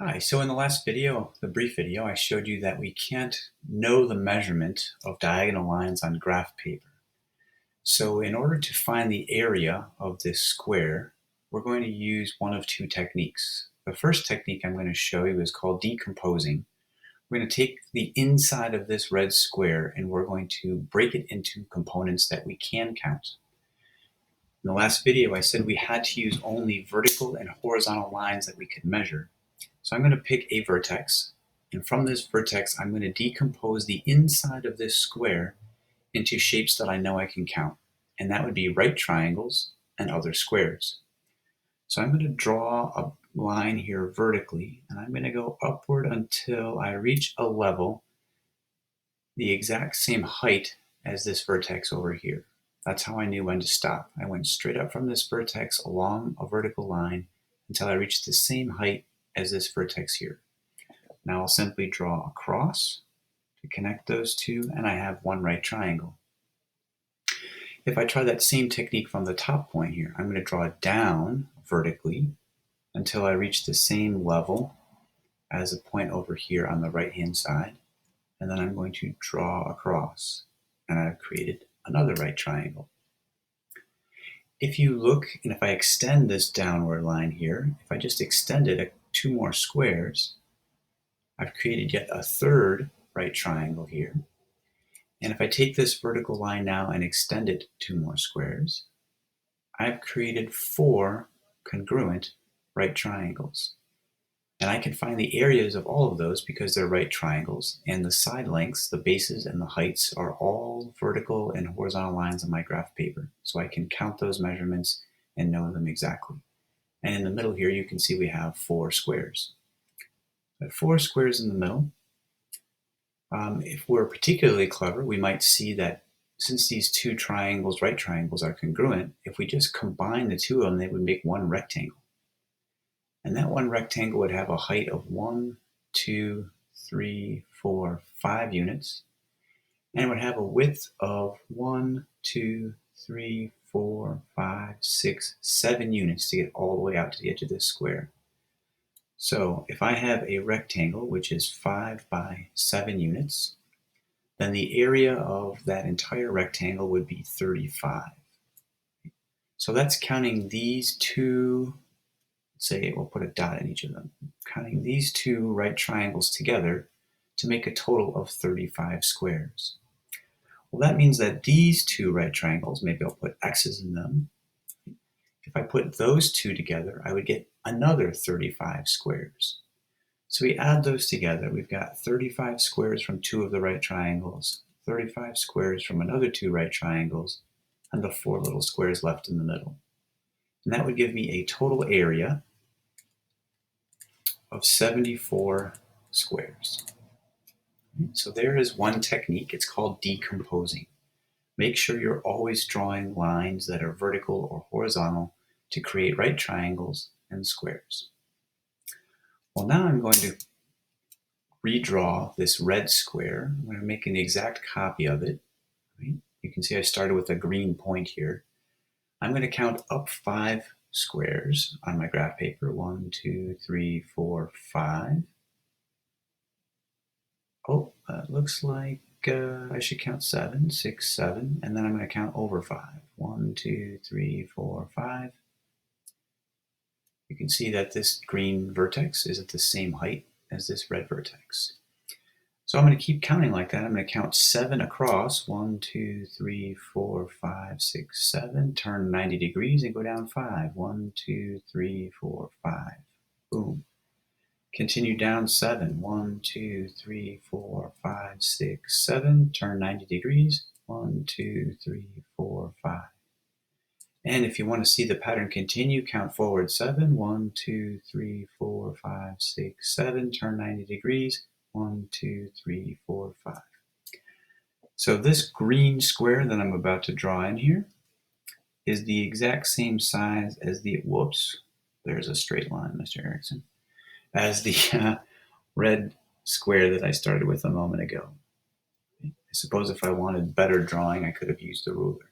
Hi, so in the last video, the brief video, I showed you that we can't know the measurement of diagonal lines on graph paper. So in order to find the area of this square, we're going to use one of two techniques. The first technique I'm going to show you is called decomposing. We're going to take the inside of this red square and we're going to break it into components that we can count. In the last video, I said we had to use only vertical and horizontal lines that we could measure. So I'm going to pick a vertex, and from this vertex, I'm going to decompose the inside of this square into shapes that I know I can count, and that would be right triangles and other squares. So I'm going to draw a line here vertically, and I'm going to go upward until I reach a level the exact same height as this vertex over here. That's how I knew when to stop. I went straight up from this vertex along a vertical line until I reached the same height as this vertex here. Now I'll simply draw a cross to connect those two, and I have one right triangle. If I try that same technique from the top point here, I'm going to draw down vertically until I reach the same level as a point over here on the right hand side, and then I'm going to draw across, and I've created another right triangle. If you look, and if I extend this downward line here, if I just extend it two more squares, I've created yet a third right triangle here. And if I take this vertical line now and extend it two more squares, I've created four congruent right triangles. And I can find the areas of all of those because they're right triangles, and the side lengths, the bases, and the heights are all vertical and horizontal lines on my graph paper. So I can count those measurements and know them exactly. And in the middle here, you can see we have four squares. But four squares in the middle. If we're particularly clever, we might see that since these two triangles, right triangles, are congruent, if we just combine the two of them, they would make one rectangle. And that one rectangle would have a height of 1, 2, 3, 4, 5 units. And it would have a width of 1, 2, 3, 4, 5, 6, 7 units to get all the way out to the edge of this square. So if I have a rectangle which is 5 by 7 units, then the area of that entire rectangle would be 35. So that's counting these two, say we'll put a dot in each of them, counting these two right triangles together to make a total of 35 squares. Well, that means that these two right triangles, maybe I'll put X's in them. If I put those two together, I would get another 35 squares. So we add those together. We've got 35 squares from two of the right triangles, 35 squares from another two right triangles, and the four little squares left in the middle. And that would give me a total area of 74 squares. So there is one technique. It's called decomposing. Make sure you're always drawing lines that are vertical or horizontal to create right triangles and squares. Well, now I'm going to redraw this red square. I'm going to make an exact copy of it. Right? You can see I started with a green point here. I'm going to count up 5 squares on my graph paper. 1, 2, 3, 4, 5. Oh, looks like I should count 7, 6, 7, and then I'm going to count over 5. 1, 2, 3, 4, 5. You can see that this green vertex is at the same height as this red vertex. So I'm going to keep counting like that. I'm going to count 7 across. 1, 2, 3, 4, 5, 6, 7. Turn 90 degrees and go down 5. 1, 2, 3, 4, 5. Boom. Continue down 7. 1, 2, 3, 4, 5, 6, 7. Turn 90 degrees. 1, 2, 3, 4, 5. And if you want to see the pattern continue, count forward 7. 1, 2, 3, 4, 5, 6, 7. Turn 90 degrees. 1, 2, 3, 4, 5. So this green square that I'm about to draw in here is the exact same size as the, whoops, there's a straight line, Mr. Erickson, as the red square that I started with a moment ago. I suppose if I wanted better drawing, I could have used the ruler.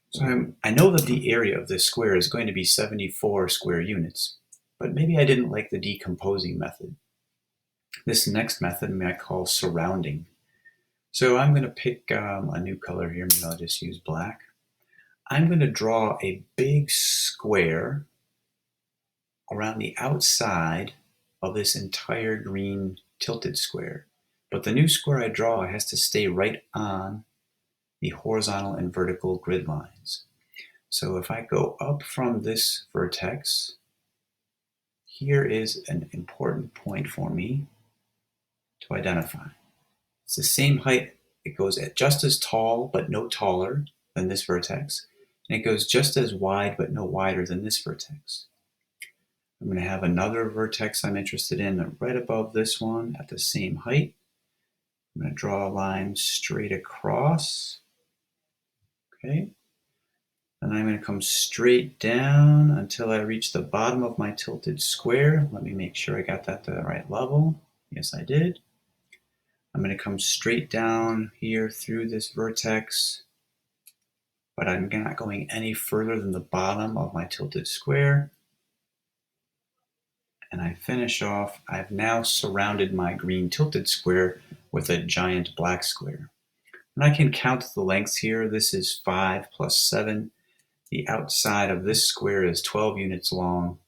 So I know that the area of this square is going to be 74 square units, but maybe I didn't like the decomposing method. This next method I call surrounding. So I'm going to pick a new color here. Maybe I'll just use black. I'm going to draw a big square around the outside of this entire green tilted square. But the new square I draw has to stay right on the horizontal and vertical grid lines. So if I go up from this vertex, here is an important point for me to identify. It's the same height. It goes at just as tall but no taller than this vertex, and it goes just as wide but no wider than this vertex. I'm going to have another vertex I'm interested in right above this one at the same height. I'm going to draw a line straight across. Okay. And I'm going to come straight down until I reach the bottom of my tilted square. Let me make sure I got that to the right level. Yes, I did. I'm going to come straight down here through this vertex, but I'm not going any further than the bottom of my tilted square. And I finish off. I've now surrounded my green tilted square with a giant black square. And I can count the lengths here. This is 5 plus 7. The outside of this square is 12 units long.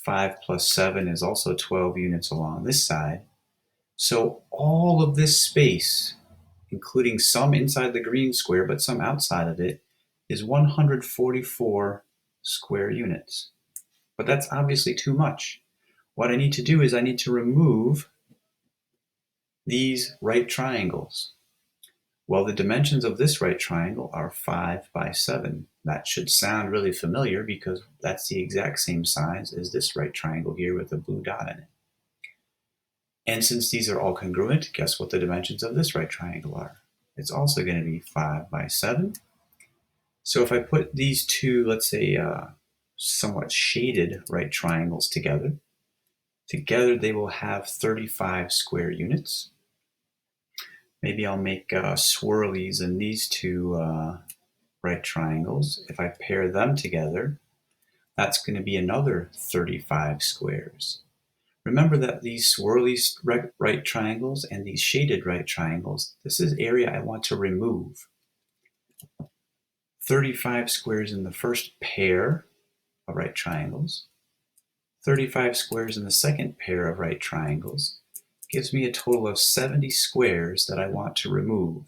5 plus 7 is also 12 units along this side. So all of this space, including some inside the green square, but some outside of it, is 144 square units. But that's obviously too much. What I need to do is I need to remove these right triangles. Well, the dimensions of this right triangle are 5 by 7. That should sound really familiar because that's the exact same size as this right triangle here with the blue dot in it. And since these are all congruent, guess what the dimensions of this right triangle are? It's also going to be 5 by 7. So if I put these two, let's say, somewhat shaded right triangles together they will have 35 square units. Maybe I'll make swirlies in these two right triangles. If I pair them together, that's going to be another 35 squares. Remember that these swirly right triangles and these shaded right triangles, this is area I want to remove. 35 squares in the first pair of right triangles, 35 squares in the second pair of right triangles, gives me a total of 70 squares that I want to remove.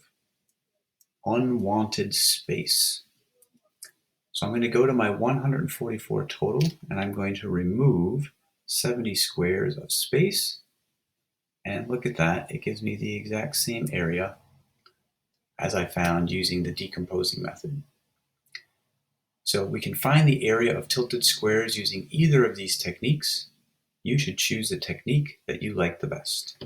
Unwanted space. So I'm going to go to my 144 total and I'm going to remove 70 squares of space. And look at that, it gives me the exact same area as I found using the decomposing method. So we can find the area of tilted squares using either of these techniques. You should choose the technique that you like the best.